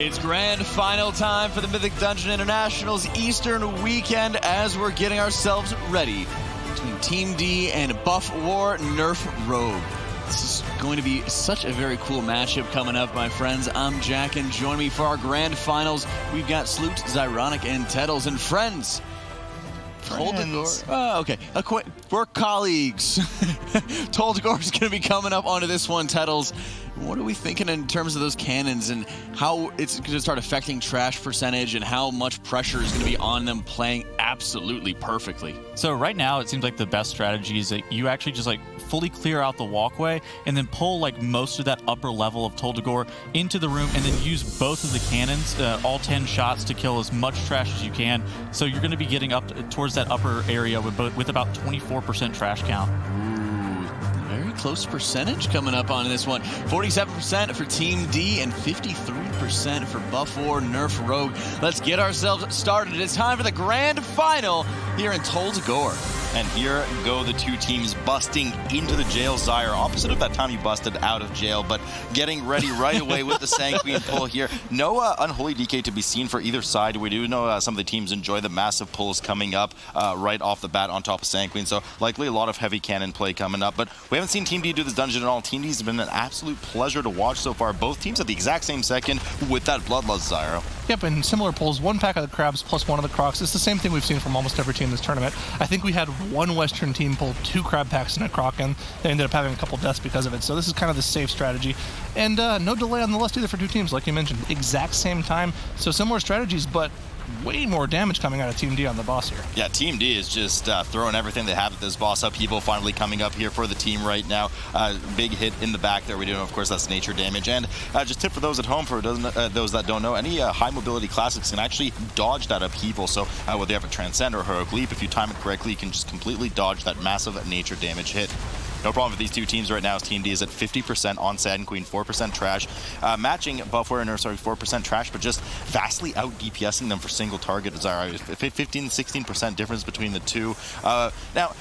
It's grand final time for the Mythic Dungeon International's Eastern weekend as we're getting ourselves ready between Team D and Buff War Nerf Rogue. This is going to be such a very cool matchup coming up, my friends. I'm Jack, and join me for our grand finals. We've got Sloot, Zyronic, and Tettles, and friends. Okay. We're colleagues. Toldegor's going to be coming up onto this one, Tettles. What are we thinking in terms of those cannons and how it's going to start affecting trash percentage and how much pressure is going to be on them playing absolutely perfectly? So right now, it seems like the best strategy is that you actually just fully clear out the walkway and then pull most of that upper level of Toldegor into the room and then use both of the cannons, all 10 shots, to kill as much trash as you can. So you're going to be getting up towards that upper area with about 24% trash count. Very close percentage coming up on this one. 47% for Team D and 53% for Buff War Nerf Rogue. Let's get ourselves started. It's time for the grand final here in Toldegor. And here go the two teams busting into the jail. Zyre, opposite of that time you busted out of jail, but getting ready right away with the Sanguine pull here. No Unholy DK to be seen for either side. We do know some of the teams enjoy the massive pulls coming up right off the bat on top of Sanguine, so likely a lot of heavy cannon play coming up. But we haven't seen Team D do this dungeon at all. Team D has been an absolute pleasure to watch so far. Both teams at the exact same second with that Bloodlust, Zyre. Yep, and similar pulls, one pack of the crabs plus one of the crocs. It's the same thing we've seen from almost every team in this tournament. I think we had one Western team pull 2 crab packs and a croc, and they ended up having a couple deaths because of it. So this is kind of the safe strategy. And no delay on the list either for two teams, like you mentioned. Exact same time, so similar strategies, but way more damage coming out of Team D on the boss here. Yeah, Team D is just throwing everything they have at this boss. Upheaval finally coming up here for the team right now. Big hit in the back there. We do know, of course, that's nature damage. And just tip for those at home, for those that don't know, any high mobility classics can actually dodge that upheaval. So whether you have a Transcend or Heroic Leap, if you time it correctly, you can just completely dodge that massive nature damage hit. No problem with these two teams right now. As Team D is at 50% on Sanguine, 4% trash. Matching Buff War and Nerf, 4% trash, but just vastly out DPSing them for single target. 15-16% difference between the two. Now,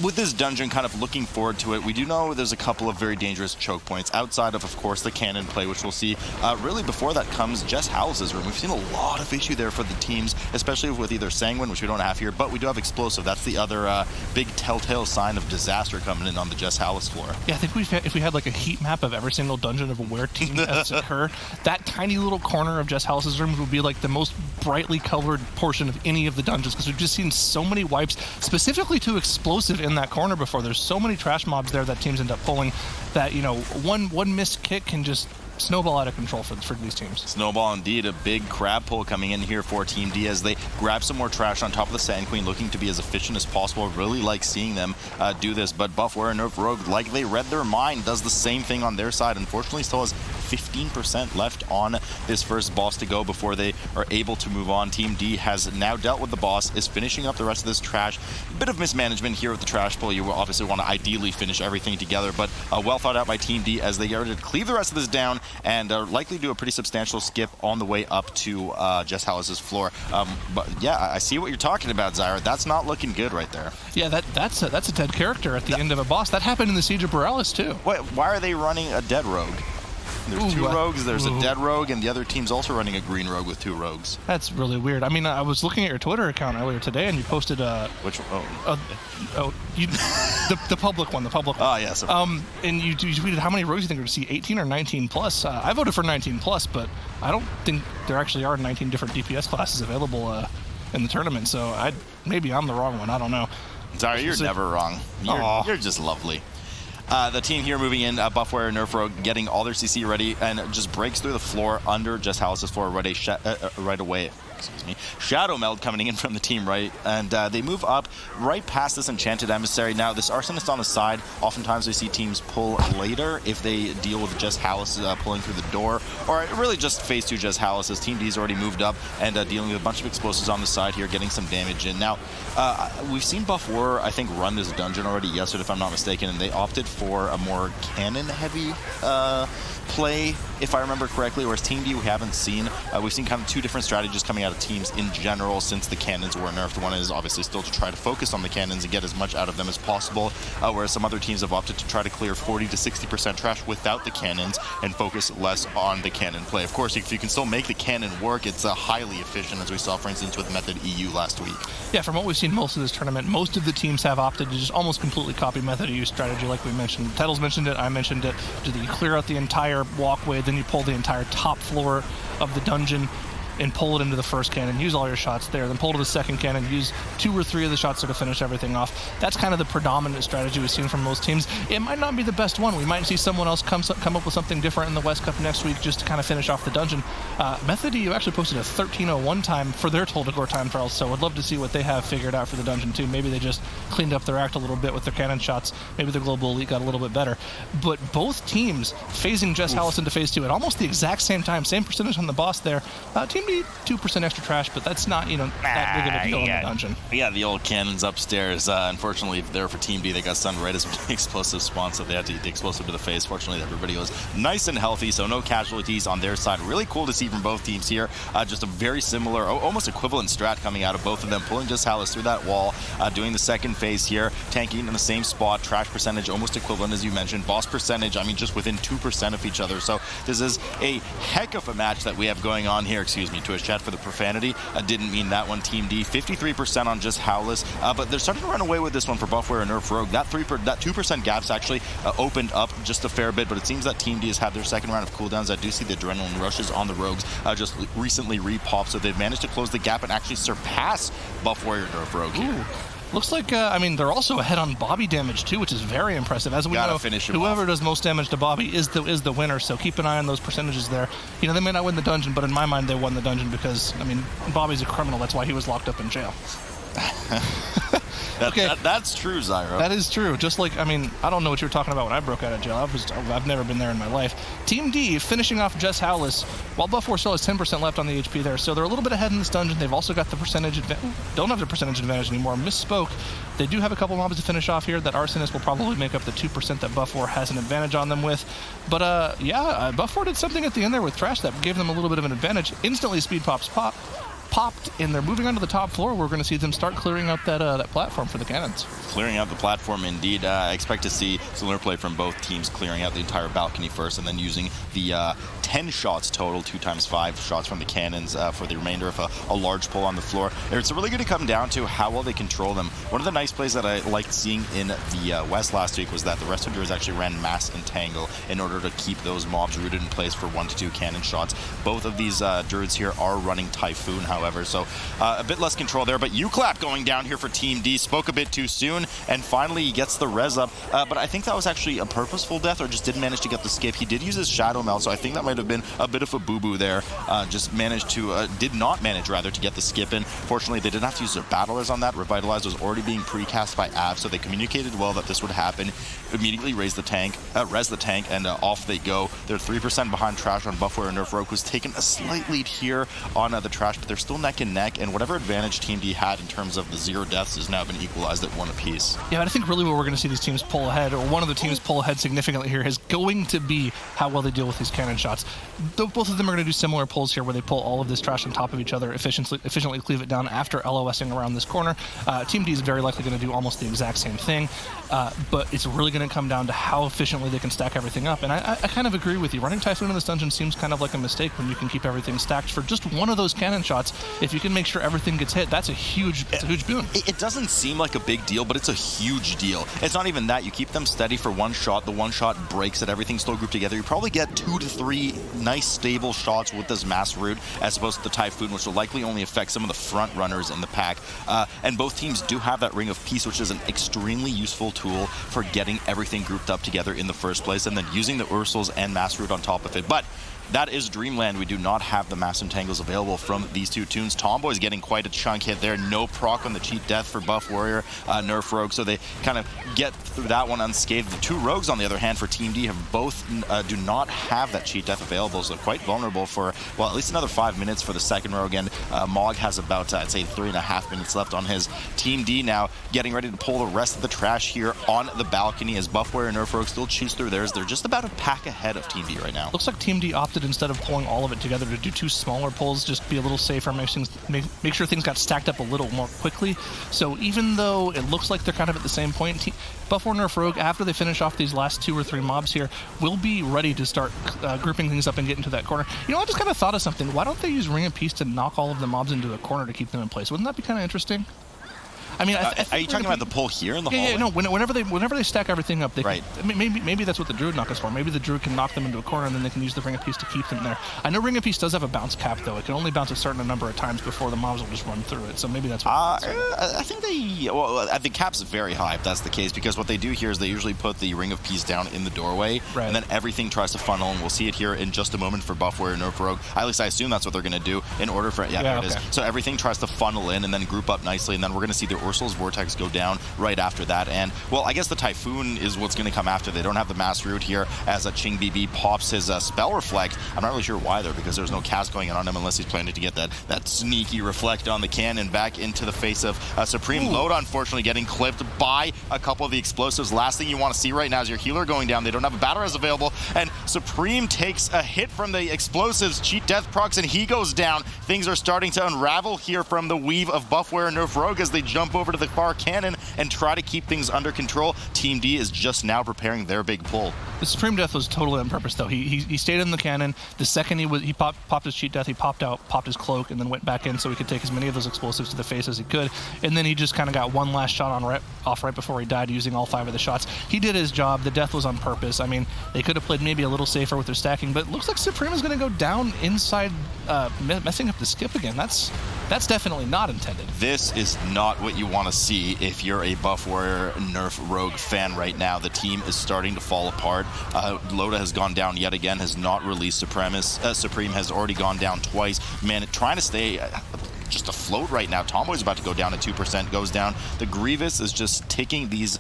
with this dungeon, kind of looking forward to it, we do know there's a couple of very dangerous choke points outside of course, the cannon play, which we'll see. Really, before that comes Jess Howells' room. We've seen a lot of issue there for the teams, especially with either Sanguine, which we don't have here, but we do have Explosive. That's the other big telltale sign of disaster coming in on the Jess Howells floor. Yeah, I think if we had like a heat map of every single dungeon of where teams occur, that tiny little corner of Jess Howells' room would be like the most brightly colored portion of any of the dungeons, because we've just seen so many wipes, specifically to Explosive in that corner before. There's so many trash mobs there that teams end up pulling that, one missed kick can just snowball out of control for these teams. Snowball indeed. A big crab pull coming in here for Team D as they grab some more trash on top of the Sanguine, looking to be as efficient as possible. Really like seeing them do this, but Buff War and Nerf Rogue, like they read their mind, does the same thing on their side. Unfortunately, still has 15% left on this first boss to go before they are able to move on. Team D has now dealt with the boss, is finishing up the rest of this trash. Bit of mismanagement here with the trash pull. You obviously want to ideally finish everything together, but well thought out by Team D as they get ready to cleave the rest of this down and likely do a pretty substantial skip on the way up to Jess Howells' floor. But yeah, I see what you're talking about, Zyre. That's not looking good right there. Yeah, that's a dead character at the end of a boss. That happened in the Siege of Borealis too. Wait, why are they running a dead rogue? There's two rogues, there's a dead rogue, and the other team's also running a green rogue with 2 rogues. That's really weird. I mean, I was looking at your Twitter account earlier today, and you posted which one? The public one, Oh, yes. And you tweeted how many rogues you think we're going to see, 18 or 19 plus? I voted for 19 plus, but I don't think there actually are 19 different DPS classes available in the tournament, so maybe I'm the wrong one. I don't know. Sorry, you're never wrong. You're just lovely. The team here moving in, Buff War and Nerf Rogue getting all their CC ready and just breaks through the floor under Jess Howells' floor right away. Excuse me. Shadow Meld coming in from the team right, and they move up right past this Enchanted Emissary. Now, this Arsonist on the side, oftentimes we see teams pull later if they deal with Jess Howells pulling through the door, or really just phase 2 Jess Howells as Team D's already moved up and dealing with a bunch of explosives on the side here, getting some damage in. Now, we've seen Buff War, I think, run this dungeon already yesterday, if I'm not mistaken, and they opted for a more cannon-heavy play, if I remember correctly, whereas Team D we haven't seen. We've seen kind of 2 different strategies coming out out of teams in general since the cannons were nerfed. One is obviously still to try to focus on the cannons and get as much out of them as possible, whereas some other teams have opted to try to clear 40 to 60% trash without the cannons and focus less on the cannon play. Of course, if you can still make the cannon work, it's highly efficient, as we saw, for instance, with Method EU last week. Yeah, from what we've seen most of this tournament, most of the teams have opted to just almost completely copy Method EU strategy, like we mentioned. Titles mentioned it, I mentioned it. You clear out the entire walkway, then you pull the entire top floor of the dungeon and pull it into the first cannon, use all your shots there, then pull to the second cannon, use 2 or 3 of the shots there to finish everything off. That's kind of the predominant strategy we've seen from most teams. It might not be the best one. We might see someone else come up with something different in the West Cup next week just to kind of finish off the dungeon. Method EU actually posted a 13:01 time for their Tol Dagor time trials, so I'd love to see what they have figured out for the dungeon too. Maybe they just cleaned up their act a little bit with their cannon shots. Maybe their Global Elite got a little bit better. But both teams phasing Jess Hallis into Phase 2 at almost the exact same time, same percentage on the boss there. Team D, 2% extra trash, but that's not, that big of a deal in the dungeon. Yeah, the old cannons upstairs. Unfortunately, there for Team D, they got stunned right as the explosive spawned, so they had to eat the explosive to the face. Fortunately, everybody was nice and healthy, so no casualties on their side. Really cool to see from both teams here. Just a very similar, almost equivalent strat coming out of both of them, pulling Jess Hallis through that wall, doing the second phase here, tanking in the same spot, trash percentage almost equivalent as you mentioned, boss percentage, just within 2% of each other. So this is a heck of a match that we have going on here. Excuse me, Twitch chat for the profanity. Didn't mean that one. Team D, 53% on Jess Hallis, but they're starting to run away with this one for Buffware and Nerf Rogue. That 2% gap's actually opened up just a fair bit, but it seems that Team D has had their second round of cooldowns. I do see the adrenaline rushes on the Rogues just recently re-popped, so they've managed to close the gap and actually surpass Buffware and Nerf Rogue here. Ooh. Looks like, they're also ahead on Bobby damage, too, which is very impressive. As we know, whoever does most damage to Bobby is the winner, so keep an eye on those percentages there. They may not win the dungeon, but in my mind, they won the dungeon because, Bobby's a criminal. That's why he was locked up in jail. Okay. That's true, Zyro. That is true. Just like, I don't know what you were talking about when I broke out of jail. I've never been there in my life. Team D finishing off Jess Hallis, while Buffware still has 10% left on the HP there, so they're a little bit ahead in this dungeon. They've also got the percentage advantage. Don't have the percentage advantage anymore. Misspoke. They do have a couple mobs to finish off here. That Arsonist will probably make up the 2% that Buffware has an advantage on them with. But, Buffware did something at the end there with Thrash that gave them a little bit of an advantage. Instantly, speed popped, and they're moving onto the top floor. We're going to see them start clearing out that platform for the cannons. Clearing out the platform, indeed. I expect to see similar play from both teams, clearing out the entire balcony first, and then using the 10 shots total, 2 times 5 shots from the cannons for the remainder of a large pull on the floor. It's really going to come down to how well they control them. One of the nice plays that I liked seeing in the West last week was that the rest of Druids actually ran Mass Entangle in order to keep those mobs rooted in place for 1 to 2 cannon shots. Both of these Druids here are running Typhoon, however, so a bit less control there. But UClap going down here for Team D, spoke a bit too soon, and finally he gets the res up. But I think that was actually a purposeful death, or just didn't manage to get the skip. He did use his Shadow Melt, so I think that might have been a bit of a boo-boo there. Did not manage to get the skip in. Fortunately, they didn't have to use their battlers on that. Revitalize was already being precast by Av, so they communicated well that this would happen. Immediately res the tank, and off they go. They're 3% behind Trash on Buffware and Nerf Rogue, who's taken a slight lead here on the Trash, but they're still neck and neck, and whatever advantage Team D had in terms of the 0 deaths has now been equalized at 1 apiece. Yeah, but I think really where we're going to see these teams pull ahead, or one of the teams pull ahead significantly here, is going to be how well they deal with these cannon shots. Both of them are going to do similar pulls here, where they pull all of this trash on top of each other, efficiently cleave it down after LOSing around this corner. Team D is very likely going to do almost the exact same thing, but it's really going to come down to how efficiently they can stack everything up. And I kind of agree with you. Running Typhoon in this dungeon seems kind of like a mistake when you can keep everything stacked for just one of those cannon shots. If you can make sure everything gets hit, that's a huge boon. It doesn't seem like a big deal, but it's a huge deal. It's not even that. You keep them steady for 1 shot. The 1 shot breaks it. Everything's still grouped together. You probably get 2 to 3 nice stable shots with this Mass Root, as opposed to the Typhoon, which will likely only affect some of the front runners in the pack. And both teams do have that Ring of Peace, which is an extremely useful tool for getting everything grouped up together in the first place, and then using the Ursals and Mass Root on top of it. But that is Dreamland. We do not have the Mass Entangles available from these 2 tunes. Tomboy's getting quite a chunk hit there. No proc on the cheat death for Buff Warrior, Nerf Rogue, so they kind of get through that one unscathed. The 2 Rogues, on the other hand, for Team D have both do not have that cheat death available, so quite vulnerable for, well, at least another 5 minutes for the second Rogue, and Mog has about, I'd say, 3.5 minutes left on his. Team D now getting ready to pull the rest of the trash here on the balcony as Buff Warrior and Nerf Rogue still cheese through theirs. They're just about a pack ahead of Team D right now. Looks like Team D opted opted, instead of pulling all of it together, to do 2 smaller pulls, just be a little safer, make sure things got stacked up a little more quickly. So even though it looks like they're kind of at the same point, Buff War Nerf Rogue, after they finish off these last 2 or 3 mobs here, will be ready to start grouping things up and get into that corner. You know, I just kind of thought of something. Why don't they use Ring of Peace to knock all of the mobs into a corner to keep them in place? Wouldn't that be kind of interesting? I mean, are you talking about the pull here in the hallway? Yeah, no. Whenever they stack everything up, they right. can, maybe that's what the Druid knock is for. Maybe the Druid can knock them into a corner, and then they can use the Ring of Peace to keep them there. I know Ring of Peace does have a bounce cap, though. It can only bounce a certain number of times before the mobs will just run through it. So maybe that's what. I think the cap's very high if that's the case, because what they do here is they usually put the Ring of Peace down in the doorway, right, and then everything tries to funnel, and we'll see it here in just a moment for Buff Warrior Nerf Rogue. At least I assume that's what they're going to do in order for there it is. So everything tries to funnel in and then group up nicely, and then we're going to see the Ursul's Vortex go down right after that. And, well, I guess the Typhoon is what's going to come after. They don't have the Mass Root here as a Ching BB pops his Spell Reflect. I'm not really sure why, though, because there's no cast going on him unless he's planning to get that sneaky Reflect on the cannon back into the face of Supreme. Load, unfortunately, getting clipped by a couple of the explosives. Last thing you want to see right now is your healer going down. They don't have a Battle Res available, and Supreme takes a hit from the explosives. Cheat Death procs, and he goes down. Things are starting to unravel here from the weave of Buff Warrior Nerf Rogue as they jump over to the far cannon and try to keep things under control. Team D is just now preparing their big pull. The Supreme Death was totally on purpose, though. He stayed in the cannon. The second he popped his Cheat Death, he popped out, popped his cloak, and then went back in so he could take as many of those explosives to the face as he could. And then he just kind of got one last shot off right before he died, using all 5 of the shots. He did his job. The death was on purpose. I mean, they could have played maybe a little safer with their stacking, but it looks like Supreme is going to go down inside, messing up the skip again. That's definitely not intended. This is not what you want to see if you're a Buff Warrior Nerf Rogue fan right now. The team is starting to fall apart. Loda has gone down yet again, has not released Supreme has already gone down twice. Man, trying to stay just afloat right now. Tomboy's about to go down at 2%, goes down. The Grievous is just taking these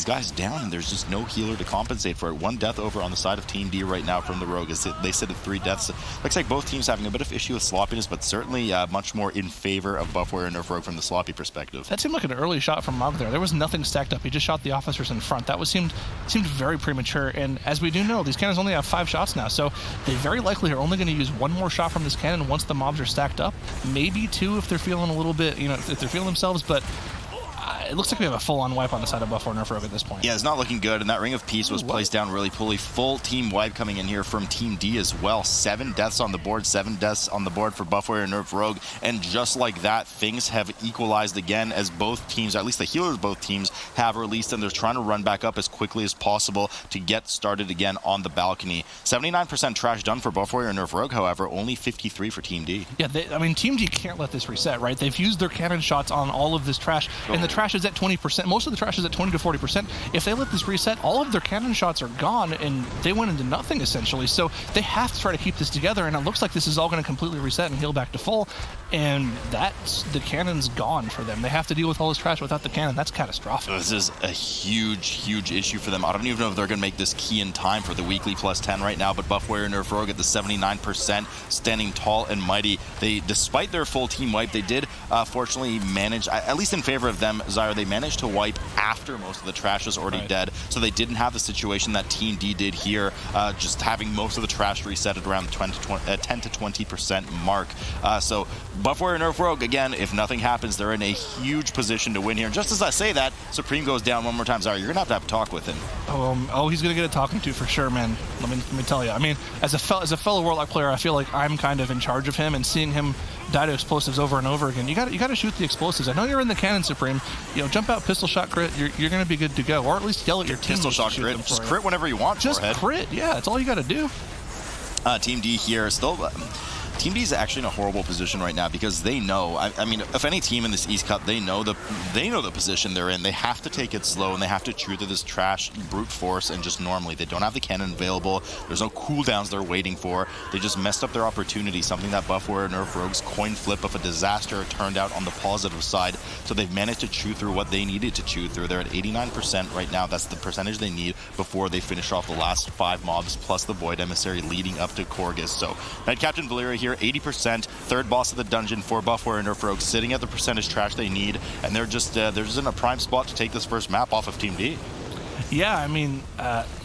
guys down, and there's just no healer to compensate for it. 1 death over on the side of Team D right now from the Rogue. They sit at 3 deaths. Looks like both teams having a bit of issue with sloppiness, but certainly much more in favor of Buff Warrior Nerf Rogue from the sloppy perspective. That seemed like an early shot from Mog there. There was nothing stacked up. He just shot the officers in front. That seemed very premature, and as we do know, these cannons only have 5 shots now, so they very likely are only going to use 1 more shot from this cannon once the mobs are stacked up. Maybe 2 if they're feeling a little bit, if they're feeling themselves, but it looks like we have a full-on wipe on the side of Buff Warrior Nerf Rogue at this point. Yeah, it's not looking good, and that Ring of Peace was placed down really poorly. Full team wipe coming in here from Team D as well. 7 deaths on the board, 7 deaths on the board for Buff Warrior Nerf Rogue, and just like that, things have equalized again as both teams, at least the healers of both teams, have released, and they're trying to run back up as quickly as possible to get started again on the balcony. 79% trash done for Buff Warrior Nerf Rogue, however, only 53 for Team D. Yeah, Team D can't let this reset, right? They've used their cannon shots on all of this trash, and the trash is at 20%. Most of the trash is at 20 to 40%. If they let this reset, all of their cannon shots are gone, and they went into nothing, essentially. So they have to try to keep this together, and it looks like this is all going to completely reset and heal back to full, and the cannon's gone for them. They have to deal with all this trash without the cannon. That's catastrophic. This is a huge issue for them. I don't even know if they're going to make this key in time for the weekly +10 right now, but Buff Warrior Nerf Rogue at the 79%, standing tall and mighty. Despite their full team wipe, they did fortunately manage, at least in favor of them, Zyra, they managed to wipe after most of the trash was already dead, so they didn't have the situation that Team D did here, just having most of the trash reset at around the 10 to 20% mark. So Buff Warrior Nerf Rogue, again, if nothing happens, they're in a huge position to win here. And just as I say that, Supreme goes down one more time. Zyra, you're going to have a talk with him. He's going to get a talking to for sure, man. Let me tell you. I mean, as a fellow Warlock player, I feel like I'm kind of in charge of him, and seeing him die to explosives over and over again, you got to shoot the explosives. I know you're in the cannon, Supreme. Jump out, pistol shot, crit. You're going to be good to go, or at least yell at your team. Pistol shot, crit. Just crit whenever you want. Just crit. Yeah, that's all you got to do. Team D here still. Team D is actually in a horrible position right now because they know, I mean, if any team in this East Cup, they know the position they're in. They have to take it slow, and they have to chew through this trash brute force, and just normally. They don't have the cannon available. There's no cooldowns they're waiting for. They just messed up their opportunity, something that Buff Warrior Nerf Rogue's coin flip of a disaster turned out on the positive side. So they've managed to chew through what they needed to chew through. They're at 89% right now. That's the percentage they need before they finish off the last 5 mobs, plus the Void Emissary leading up to Korgus. So Knight Captain Valeria here, 80%, third boss of the dungeon for Buff Warrior Nerf Rogue, sitting at the percentage trash they need, and they're just in a prime spot to take this first map off of Team D. Yeah, I mean,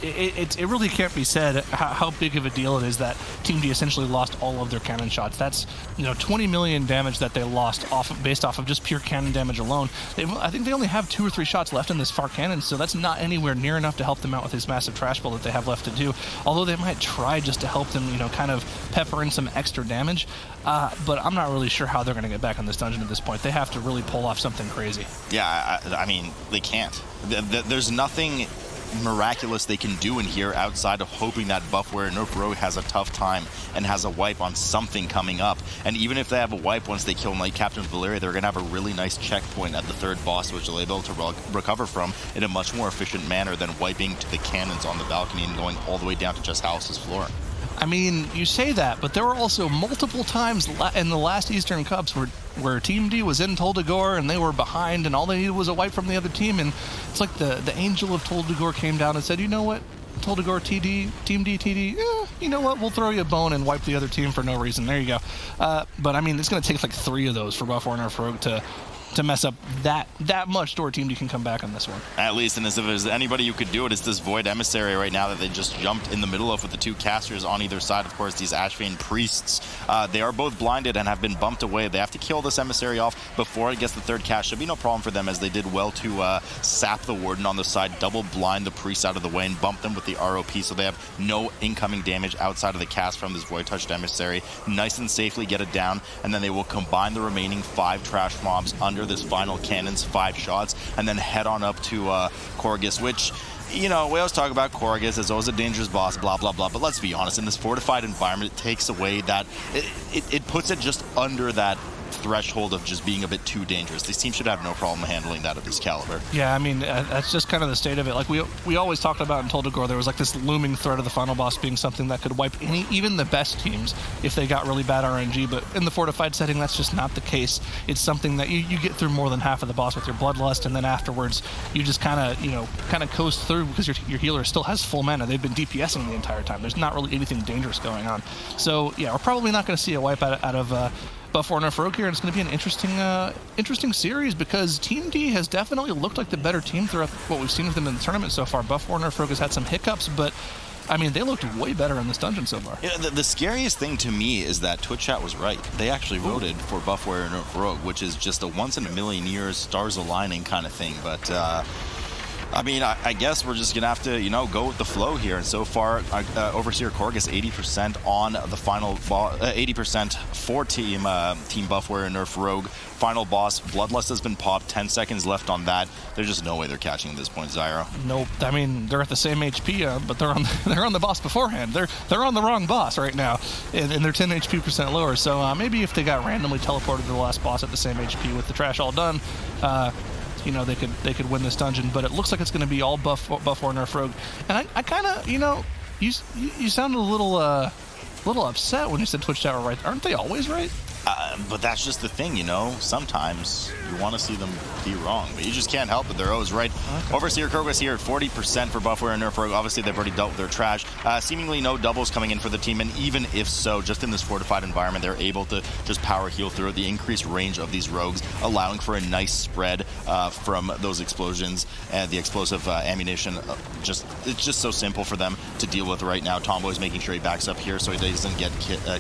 it really can't be said how big of a deal it is that Team D essentially lost all of their cannon shots. That's 20 million damage that they lost based off of just pure cannon damage alone. I think they only have 2 or 3 shots left in this far cannon, so that's not anywhere near enough to help them out with this massive trash pull that they have left to do. Although they might try just to help them, kind of pepper in some extra damage. But I'm not really sure how they're going to get back in this dungeon at this point. They have to really pull off something crazy. Yeah, I mean, they can't. There's nothing miraculous they can do in here outside of hoping that Buffware Nerf Rogue has a tough time and has a wipe on something coming up. And even if they have a wipe once they kill Knight Captain Valeria, they're going to have a really nice checkpoint at the third boss, which they'll be able to recover from in a much more efficient manner than wiping to the cannons on the balcony and going all the way down to just House's floor. I mean, you say that, but there were also multiple times in the last Eastern Cups where Team D was in Tol Dagor and they were behind and all they needed was a wipe from the other team, and it's like the angel of Tol Dagor came down and said, you know what, Tol Dagor TD, Team D TD, you know what, we'll throw you a bone and wipe the other team for no reason. There you go. But I mean, it's going to take like 3 of those for Buffware Nerf Rogue to mess up that much to where Team D can come back on this one. At least, and as if there's anybody who could do it, it's this Void Emissary right now that they just jumped in the middle of with the 2 casters on either side. Of course, these Ashvane Priests, they are both blinded and have been bumped away. They have to kill this Emissary off before it gets the 3rd cast. Should be no problem for them, as they did well to sap the Warden on the side, double blind the Priests out of the way, and bump them with the ROP, so they have no incoming damage outside of the cast from this Void Touched Emissary. Nice and safely get it down, and then they will combine the remaining 5 trash mobs under this final cannon's 5 shots, and then head on up to Korgus, which, we always talk about Korgus as always a dangerous boss, blah, blah, blah, but let's be honest, in this fortified environment, it takes away that, it puts it just under that threshold of just being a bit too dangerous. These teams should have no problem handling that of this caliber. Yeah, I mean, that's just kind of the state of it. Like we always talked about in Tol Dagor, there was like this looming threat of the final boss being something that could wipe even the best teams if they got really bad RNG, but in the fortified setting, that's just not the case. It's something that you get through more than half of the boss with your Bloodlust, and then afterwards, you just kind of coast through because your healer still has full mana. They've been DPSing the entire time. There's not really anything dangerous going on. So, yeah, we're probably not going to see a wipe out of Buffware Nerf Rogue here, and it's going to be an interesting series because Team D has definitely looked like the better team throughout what we've seen of them in the tournament so far. Buffware Nerf Rogue has had some hiccups, but I mean, they looked way better in this dungeon so far. Yeah, the scariest thing to me is that Twitch chat was right. They actually voted for Buffware Nerf Rogue, which is just a once in a million years stars aligning kind of thing, but I mean, I guess we're just going to have to, go with the flow here. And so far, Overseer Korgus 80% on the final 80% for Team Buffware and Nerf Rogue. Final boss, Bloodlust has been popped. 10 seconds left on that. There's just no way they're catching at this point, Zyro. Nope. I mean, they're at the same HP, but they're on the boss beforehand. They're on the wrong boss right now, and they're 10 HP% lower. So maybe if they got randomly teleported to the last boss at the same HP with the trash all done, they could win this dungeon, but it looks like it's going to be all Buffware Nerf Rogue. And I kind of, you sounded a little upset when you said Twitch chat were right. Aren't they always right? But that's just the thing, sometimes you want to see them be wrong, but you just can't help it. They're always right. Okay. Overseer Korgus here at 40% for Buffware and Nerf Rogue. Obviously, they've already dealt with their trash. Seemingly no doubles coming in for the team, and even if so, just in this fortified environment, they're able to just power heal through the increased range of these rogues, allowing for a nice spread from those explosions and the explosive ammunition. It's just so simple for them to deal with right now. Tomboy's making sure he backs up here so he doesn't get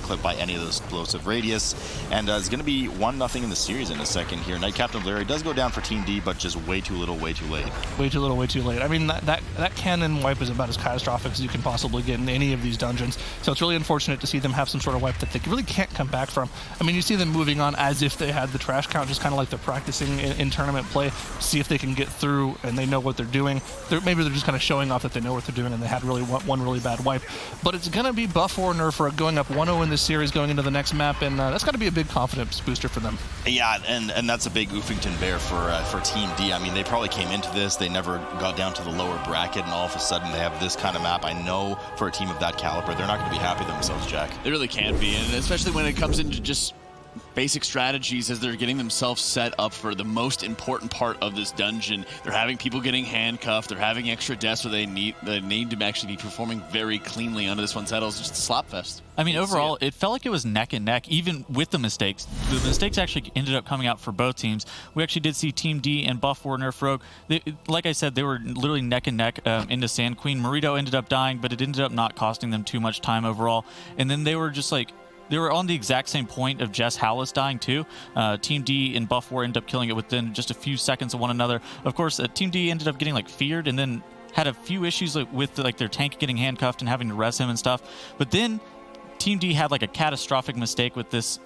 clipped by any of those explosive radius. And it's going to be 1-0 in the series in a second here. Knight Captain Valeria does go down for Team D, but just way too little, way too late. Way too little, way too late. I mean, that cannon wipe is about as catastrophic as you can possibly get in any of these dungeons. So it's really unfortunate to see them have some sort of wipe that they really can't come back from. I mean, you see them moving on as if they had the trash count, just kind of like they're practicing in tournament play, see if they can get through and they know what they're doing. Maybe they're just kind of showing off that they know what they're doing and they had one really bad wipe. But it's going to be Buffware Nerf Rogue going up 1-0 in this series going into the next map, and that's got to be a big confidence booster for them. Yeah, and that's a big Oofington bear for Team D. I mean, they probably came into this, they never got down to the lower bracket, and all of a sudden they have this kind of map. I know for a team of that caliber, they're not going to be happy themselves, Jack. They really can't be, and especially when it comes into just basic strategies as they're getting themselves set up for the most important part of this dungeon. They're having people getting handcuffed. They're having extra deaths where they need to actually be performing very cleanly under this one settle. It's just a slop fest. I mean, overall, it felt like it was neck and neck, even with the mistakes. The mistakes actually ended up coming out for both teams. We actually did see Team D and Buff War Nerf Rogue. Like I said, they were literally neck and neck into Sand Queen. Marito ended up dying, but it ended up not costing them too much time overall. And then they were just like, they were on the exact same point of Jess Howlis dying too. Team D and Buff War ended up killing it within just a few seconds of one another. Of course, Team D ended up getting like feared and then had a few issues with like their tank getting handcuffed and having to res him and stuff. But then Team D had like a catastrophic mistake with this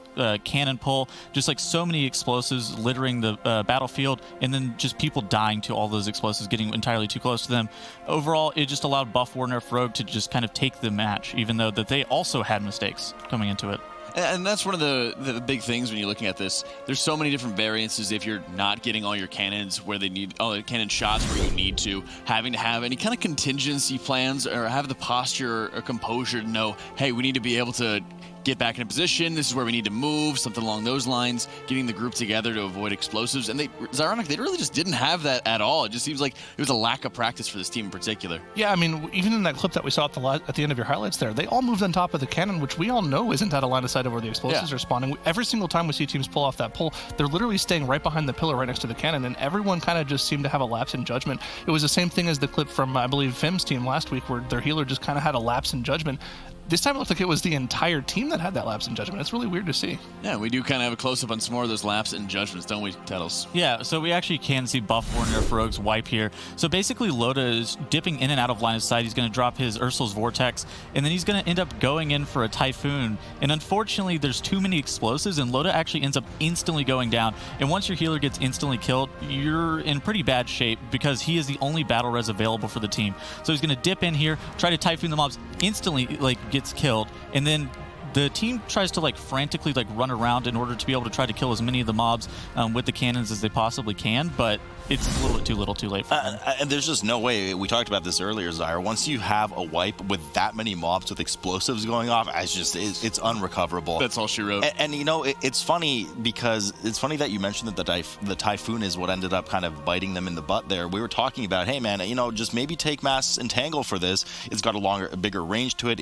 cannon pull, just like so many explosives littering the battlefield, and then just people dying to all those explosives, getting entirely too close to them. Overall, it just allowed Buff War Nerf Rogue to just kind of take the match, even though that they also had mistakes coming into it. And that's one of the big things when you're looking at this. There's so many different variances if you're not getting all your cannons where they need, all the cannon shots where you need to, having to have any kind of contingency plans or have the posture or composure to know, hey, we need to be able to get back in a position. This is where we need to move, something along those lines, getting the group together to avoid explosives. And it's ironic, they really just didn't have that at all. It just seems like it was a lack of practice for this team in particular. Yeah, I mean, even in that clip that we saw at the end of your highlights there, they all moved on top of the cannon, which we all know isn't out of line of sight of where the explosives are spawning. Every single time we see teams pull off that pull, they're literally staying right behind the pillar right next to the cannon, and everyone kind of just seemed to have a lapse in judgment. It was the same thing as the clip from, I believe, Fem's team last week, where their healer just kind of had a lapse in judgment. This time it looked like it was the entire team that had that lapse in judgment. It's really weird to see. Yeah, we do kind of have a close-up on some more of those lapse in judgments, don't we, Tettles? Yeah, so we actually can see Buff War Nerf Rogue's wipe here. So basically, Loda is dipping in and out of line of sight. He's going to drop his Ursul's Vortex, and then he's going to end up going in for a Typhoon. And unfortunately, there's too many explosives, and Loda actually ends up instantly going down. And once your healer gets instantly killed, you're in pretty bad shape because he is the only battle res available for the team. So he's going to dip in here, try to Typhoon the mobs, instantly gets killed, and then the team tries to frantically run around in order to be able to try to kill as many of the mobs with the cannons as they possibly can, but it's a little bit too little too late for them. And there's just no way. We talked about this earlier, Zyra. Once you have a wipe with that many mobs with explosives going off, it's unrecoverable. That's all she wrote. And you know, it's funny because it's funny that you mentioned that the Typhoon is what ended up kind of biting them in the butt there. We were talking about, hey man, you know, just maybe take Mass Entangle for this. It's got a bigger range to it.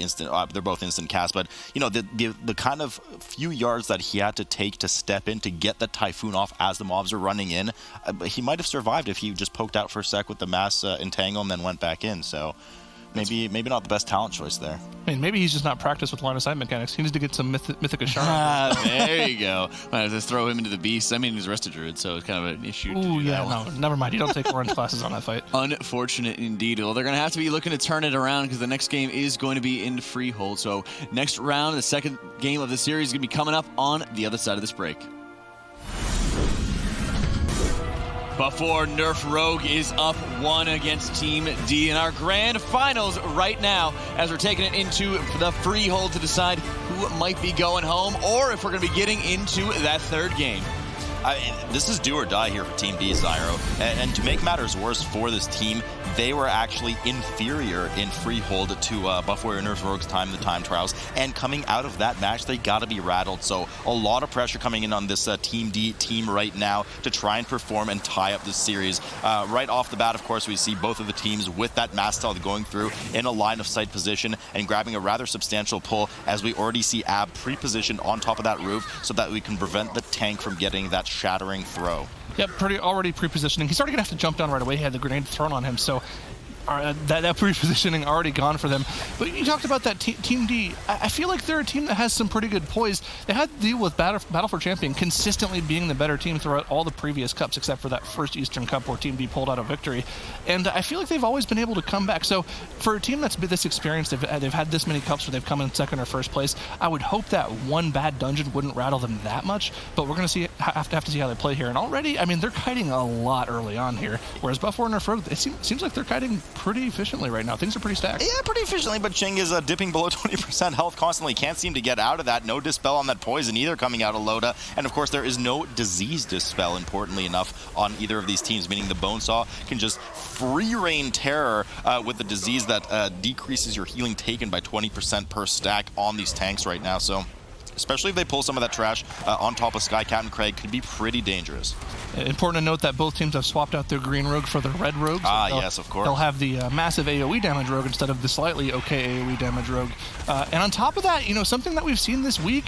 They're both instant cast, but you know, the kind of few yards that he had to take to step in to get the Typhoon off as the mobs are running in, he might have survived if he just poked out for a sec with the Mass Entangle and then went back in. So maybe not the best talent choice there. I mean, maybe he's just not practiced with line of sight mechanics. He needs to get some Mythic Ashara. There you go. Might have to throw him into the beast. I mean, he's a Rested Druid, so it's kind of an issue. Oh yeah, no, never mind. You don't take orange classes on that fight. Unfortunate indeed. Well, they're going to have to be looking to turn it around because the next game is going to be in Freehold. So next round, the second game of the series is going to be coming up on the other side of this break. Buff War Nerf Rogue is up 1 against Team D in our grand finals right now as we're taking it into the Freehold to decide who might be going home or if we're going to be getting into that third game. This is do or die here for Team D, Zyro. And to make matters worse for this team, they were actually inferior in Freehold to Buff Warrior Nerf Rogue's the time trials. And coming out of that match, they got to be rattled. So a lot of pressure coming in on this Team D team right now to try and perform and tie up this series. Right off the bat, of course, we see both of the teams with that Mass Style going through in a line of sight position and grabbing a rather substantial pull as we already see Ab pre-positioned on top of that roof so that we can prevent the tank from getting that shattering throw. Yep, already pre-positioning. He's already going to have to jump down right away. He had the grenade thrown on him, so that pre-positioning already gone for them. But you talked about that Team D. I feel like they're a team that has some pretty good poise. They had to deal with Battle for Champion consistently being the better team throughout all the previous cups, except for that first Eastern Cup where Team D pulled out a victory. And I feel like they've always been able to come back. So for a team that's been this experienced, they've had this many cups where they've come in second or first place, I would hope that one bad dungeon wouldn't rattle them that much. But we're going to have to see how they play here. And already, I mean, they're kiting a lot early on here, whereas Buff War Nerf Rogue, it seems like they're kiting pretty efficiently right now. Things are pretty stacked. Yeah, pretty efficiently, but Ching is dipping below 20% health constantly. Can't seem to get out of that. No dispel on that poison either coming out of Loda. And of course, there is no disease dispel, importantly enough, on either of these teams, meaning the Bonesaw can just free reign terror with the disease that decreases your healing taken by 20% per stack on these tanks right now. So especially if they pull some of that trash on top of Sky Captain Craig, could be pretty dangerous. Important to note that both teams have swapped out their green rogue for the red rogue. So yes, of course. They'll have the massive AoE damage rogue instead of the slightly okay AoE damage rogue. And on top of that, something that we've seen this week,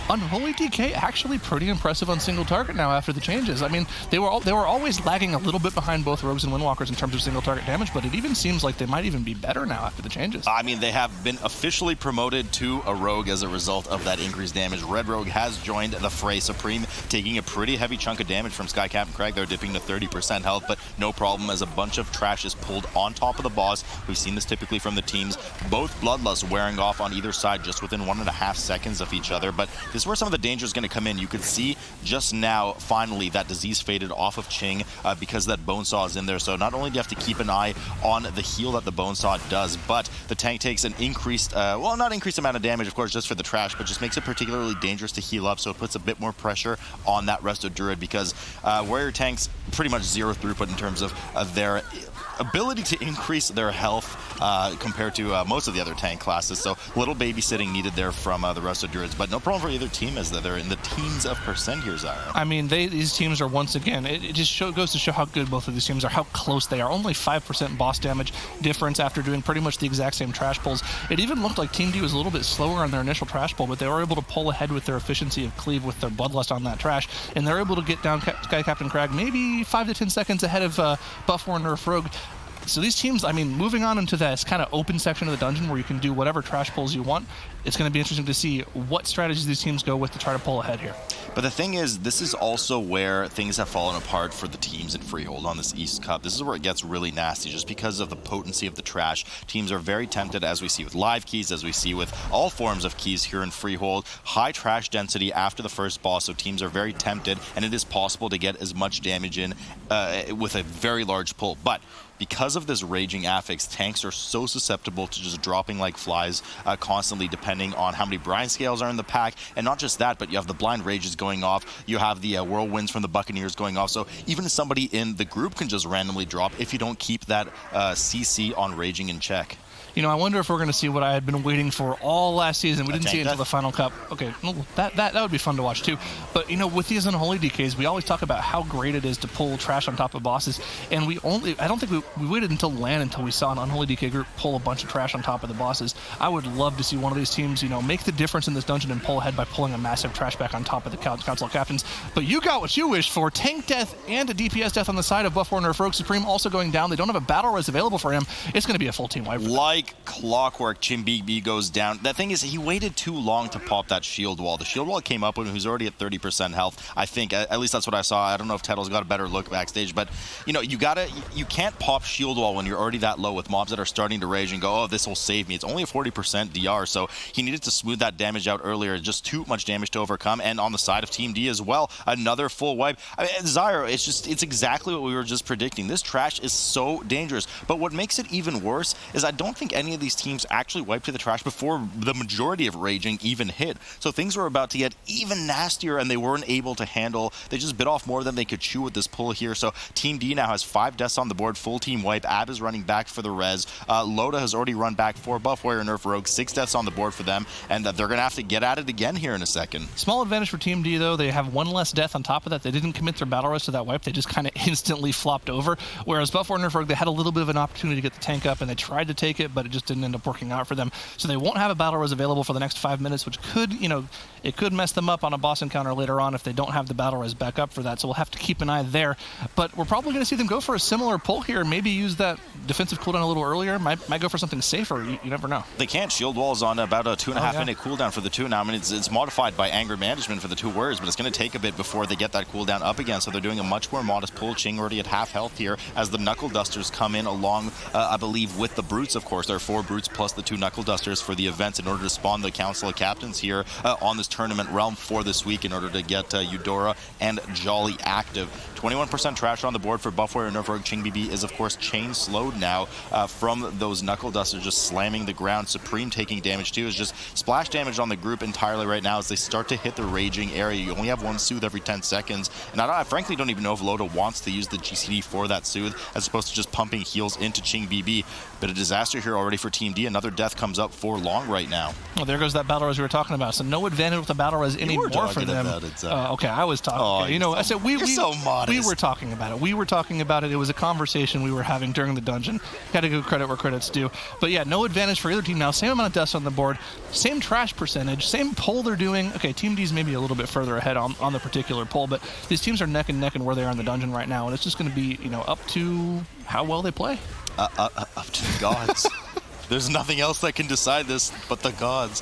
Unholy DK actually pretty impressive on single target now after the changes. I mean, they were always lagging a little bit behind both rogues and windwalkers in terms of single target damage, but it even seems like they might even be better now after the changes. I mean, they have been officially promoted to a rogue as a result of that increased damage. Red Rogue has joined the fray. Supreme taking a pretty heavy chunk of damage from Sky Captain Craig. They're dipping to 30% health, but no problem as a bunch of trash is pulled on top of the boss. We've seen this typically from the teams. Both Bloodlusts wearing off on either side just within 1.5 seconds of each other, but this is where some of the danger is going to come in. You could see just now, finally, that disease faded off of Ching because that Bonesaw is in there. So not only do you have to keep an eye on the heal that the Bonesaw does, but the tank takes an increased, well, not increased amount of damage, of course, just for the trash, but just makes it particularly dangerous to heal up, so it puts a bit more pressure on that Resto Druid because warrior tanks pretty much zero throughput in terms of their ability to increase their health compared to most of the other tank classes. So little babysitting needed there from the Resto Druids, but no problem for either team as they're in the teens of percent here, Zyro. I mean, these teams are once again, it just goes to show how good both of these teams are, how close they are. Only 5% boss damage difference after doing pretty much the exact same trash pulls. It even looked like Team D was a little bit slower on their initial trash pull, but they were able to pull ahead with their efficiency of cleave with their Bloodlust on that trash, and they're able to get down Sky Captain Crag maybe 5 to 10 seconds ahead of Buff War Nerf Rogue. So these teams, I mean, moving on into this kind of open section of the dungeon where you can do whatever trash pulls you want, it's going to be interesting to see what strategies these teams go with to try to pull ahead here. But the thing is, this is also where things have fallen apart for the teams in Freehold on this East Cup. This is where it gets really nasty just because of the potency of the trash. Teams are very tempted, as we see with live keys, as we see with all forms of keys here in Freehold. High trash density after the first boss, so teams are very tempted, and it is possible to get as much damage in with a very large pull. But because of this raging affix, tanks are so susceptible to just dropping like flies constantly, depending on how many brine scales are in the pack. And not just that, but you have the blind rages going off. You have the whirlwinds from the Buccaneers going off. So even somebody in the group can just randomly drop if you don't keep that CC on raging in check. I wonder if we're going to see what I had been waiting for all last season. We didn't see it until the final cup. Okay, well, that would be fun to watch too. But, with these Unholy DKs, we always talk about how great it is to pull trash on top of bosses. And I don't think we waited until LAN until we saw an Unholy DK group pull a bunch of trash on top of the bosses. I would love to see one of these teams, make the difference in this dungeon and pull ahead by pulling a massive trash back on top of the Council of Captains. But you got what you wished for. Tank death and a DPS death on the side of Buff War Nerf Rogue. Supreme also going down. They don't have a battle res available for him. It's going to be a full team wipe. Like clockwork, Chimbibi goes down. That thing is, he waited too long to pop that shield wall. The shield wall came up when he was already at 30% health. I think, at least that's what I saw. I don't know if Tettle's got a better look backstage, but you can't pop shield wall when you're already that low with mobs that are starting to rage and go, oh, this will save me. It's only a 40% DR, so he needed to smooth that damage out earlier. Just too much damage to overcome. And on the side of Team D as well, another full wipe. I mean, Zyro, it's exactly what we were just predicting. This trash is so dangerous. But what makes it even worse is I don't think any of these teams actually wiped to the trash before the majority of raging even hit. So things were about to get even nastier and they weren't able to handle. They just bit off more than they could chew with this pull here. So Team D now has 5 deaths on the board, full team wipe. Ab is running back for the res. Loda has already run back for Buff Warrior Nerf Rogue, 6 deaths on the board for them, and they're going to have to get at it again here in a second. Small advantage for Team D, though. They have 1 less death on top of that. They didn't commit their battle res to that wipe. They just kind of instantly flopped over. Whereas Buff Warrior Nerf Rogue, they had a little bit of an opportunity to get the tank up, and they tried to take it, but it just didn't end up working out for them. So they won't have a battle res available for the next 5 minutes, which could, it could mess them up on a boss encounter later on if they don't have the battle res back up for that. So we'll have to keep an eye there. But we're probably going to see them go for a similar pull here, maybe use that defensive cooldown a little earlier. Might go for something safer. You never know. They can't. Shield Wall's on about a 2.5 minute cooldown for the 2 now. I mean, it's modified by anger management for the 2 warriors, but it's going to take a bit before they get that cooldown up again. So they're doing a much more modest pull. Ching already at half health here as the Knuckle Dusters come in along, I believe, with the Brutes, of course. There are 4 Brutes plus the 2 Knuckle Dusters for the events in order to spawn the Council of Captains here on this tournament realm for this week in order to get Eudora and Jolly active. 21% trash on the board for Buff Warrior Nerf Rogue. Chingbibi is, of course, chain slowed now from those Knuckle Dusters just slamming the ground. Supreme taking damage too. Is just splash damage on the group entirely right now as they start to hit the raging area. You only have 1 soothe every 10 seconds. And I frankly don't even know if Loda wants to use the GCD for that soothe as opposed to just pumping heals into Chingbibi. But a disaster here already for Team D. Another death comes up for long right now. Well, there goes that battle as we were talking about. So no advantage with the battle res anymore for talking them. about it, Zach. Okay, I was talking. Oh, you know, I said you're so modest. we were talking about it. We were talking about it. It was a conversation we were having during the dungeon. Got to give credit where credit's due. But yeah, no advantage for either team now. Same amount of deaths on the board, same trash percentage, same pull they're doing. Okay, Team D's maybe a little bit further ahead on the particular pull, but these teams are neck and neck in where they are in the dungeon right now, and it's just going to be, you know, up to how well they play. Up to the gods. There's nothing else that can decide this but the gods.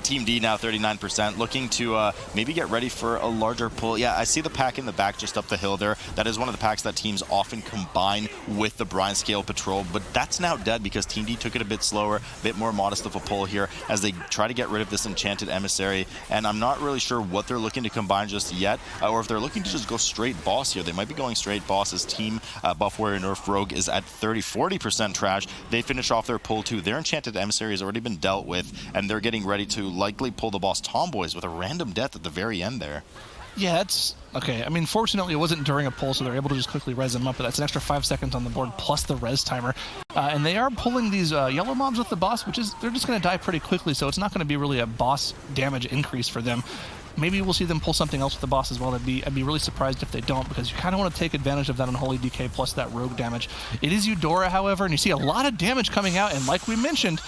Team D now 39%, looking to maybe get ready for a larger pull. Yeah, I see the pack in the back just up the hill there. That is one of the packs that teams often combine with the Brine Scale Patrol, but that's now dead because Team D took it a bit slower, a bit more modest of a pull here as they try to get rid of this Enchanted Emissary, and I'm not really sure what they're looking to combine just yet, or if they're looking to just go straight boss here. They might be going straight boss as Team Buff Warrior Nerf Rogue is at 40% trash. They finish off their pull too. Their Enchanted Emissary has already been dealt with, and they're getting ready to likely pull the boss Tomboys with a random death at the very end there. Yeah, it's okay. I mean, fortunately, it wasn't during a pull, so they're able to just quickly res them up, but that's an extra 5 seconds on the board plus the res timer. And they are pulling these yellow mobs with the boss, which is, they're just going to die pretty quickly, so it's not going to be really a boss damage increase for them. Maybe we'll see them pull something else with the boss as well. I'd be really surprised if they don't, because you kind of want to take advantage of that Unholy DK plus that rogue damage. It is Eudora, however, and you see a lot of damage coming out, and like we mentioned,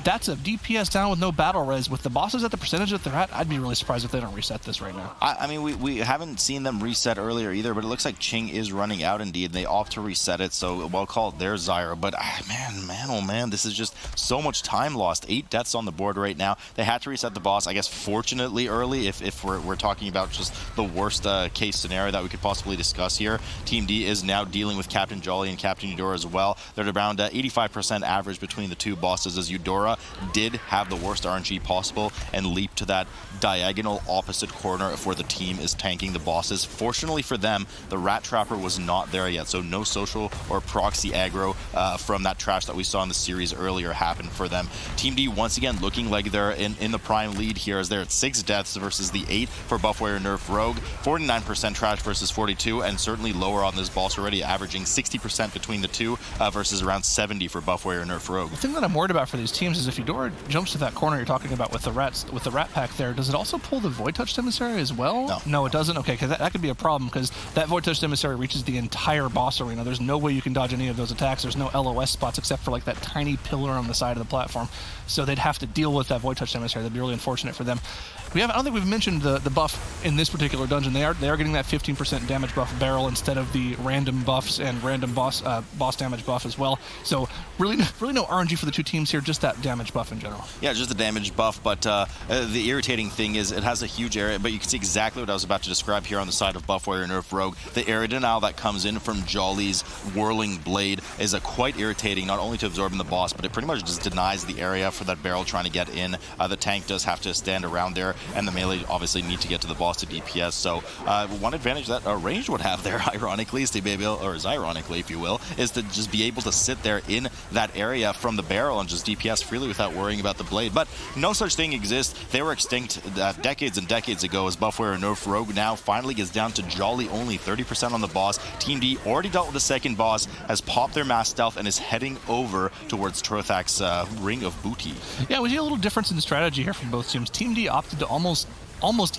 that's a DPS down with no battle res. With the bosses at the percentage that they're at, I'd be really surprised if they don't reset this right now. I mean, we haven't seen them reset earlier either, but it looks like Ching is running out indeed. They opt to reset it, so we'll call it their Zyra. But man, oh man, this is just so much time lost. 8 deaths on the board right now. They had to reset the boss, I guess, fortunately early, if we're talking about just the worst case scenario that we could possibly discuss here. Team D is now dealing with Captain Jolly and Captain Eudora as well. They're at around 85% average between the two bosses, as Eudora did have the worst RNG possible and leap to that diagonal opposite corner of where the team is tanking the bosses. Fortunately for them, the Rat Trapper was not there yet, so no social or proxy aggro from that trash that we saw in the series earlier happened for them. Team D once again looking like they're in the prime lead here, as they're at 6 deaths versus the 8 for Buff Warrior Nerf Rogue, 49% trash versus 42, and certainly lower on this boss already, averaging 60% between the two versus around 70 for Buff Warrior Nerf Rogue. The thing that I'm worried about for these teams is if Eudora jumps to that corner you're talking about with the rat pack there, does it also pull the Void Touched Emissary as well? No, it doesn't. Okay, because that could be a problem, because that Void Touched Emissary reaches the entire boss arena. There's no way you can dodge any of those attacks. There's no LOS spots except for like that tiny pillar on the side of the platform. So they'd have to deal with that Void Touched Emissary. That'd be really unfortunate for them. I don't think we've mentioned the buff in this particular dungeon. They are getting that 15% damage buff barrel instead of the random buffs and random boss damage buff as well. So really no RNG for the two teams here, just that damage buff in general. Yeah, just the damage buff, but the irritating thing is it has a huge area, but you can see exactly what I was about to describe here on the side of Buff Warrior Nerf Rogue. The area denial that comes in from Jolly's Whirling Blade is quite irritating, not only to absorb in the boss, but it pretty much just denies the area for that barrel trying to get in. The tank does have to stand around there, and the melee obviously need to get to the boss to DPS. So one advantage that ranged would have there, ironically, is to be able, or as ironically, if you will, is to just be able to sit there in that area from the barrel and just DPS freely without worrying about the blade. But no such thing exists. They were extinct decades and decades ago, as Buff Warrior Nerf Rogue now finally gets down to Jolly only, 30% on the boss. Team D already dealt with the second boss, has popped their mass stealth, and is heading over towards Trothak's Ring of Booty. Yeah, we see a little difference in strategy here from both teams. Team D opted to almost